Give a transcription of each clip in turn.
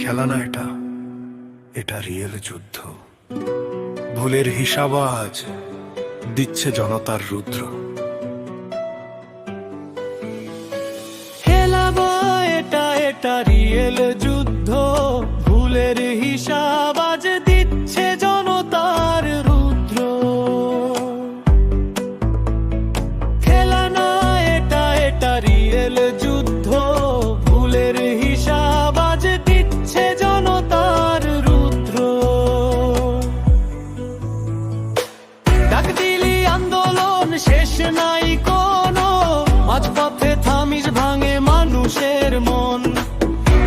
খেলা না এটা, এটা রিয়েল যুদ্ধ। ভুলের হিসাব আজ দিচ্ছে জনতার রুদ্র। খেলাবো এটা, এটা রিয়েল যুদ্ধ। ভুলের হিসাব আজ দিচ্ছে জনতার রুদ্র। খেলা না এটা, এটা রিয়েল যুদ্ধ। ভুলের হিসাব আজ দিচ্ছে জনতার রুদ্র। ডাক দিলি আন্দোলন শেষ নাই কোনো, মাঝপথে থামিস ভাঙে মানুষের মন।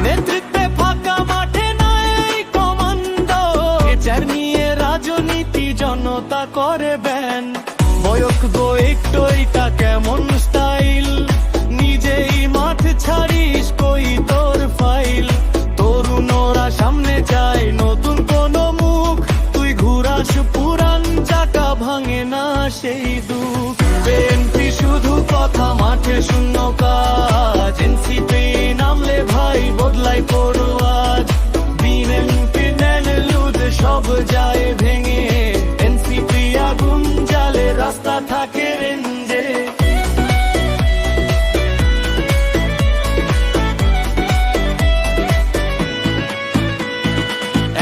নেতৃত্বে ফাঁকা মাঠে নাই কমান্ডো, বিচার নিয়ে রাজনীতি জনতা করে ব্যান। বয়ক গো একটু এটা কেমন স্টাইল, নিজেই মাঠ ছাড়িস কই তোর ফাইল। তরুণরা সামনে চায় নতুন কোন মুখ, তুই ঘুরাস পুরান চাকা ভাঙে না সেই দুঃখ। বিএনপি শুধু কথা মাঠে শূন্য কাজ, এনসিপি নামলে ভাই বদলাই পড়ো আজ। বিএনপি নেন লুদ সব যায় ভেঙে, এনসিপি আগুন জালে রাস্তা থাকে রেঞ্জে।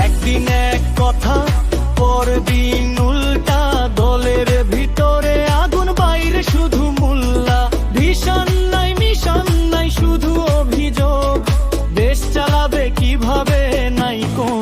একদিন এক কথা পরদিন উল্টা, দলের ভিতরে আগুন বাইরে শুধু মোল্লা। ভীষণ নাই মিশন নাই শুধু অভিযোগ, দেশ চালাবে কিভাবে নাই কোন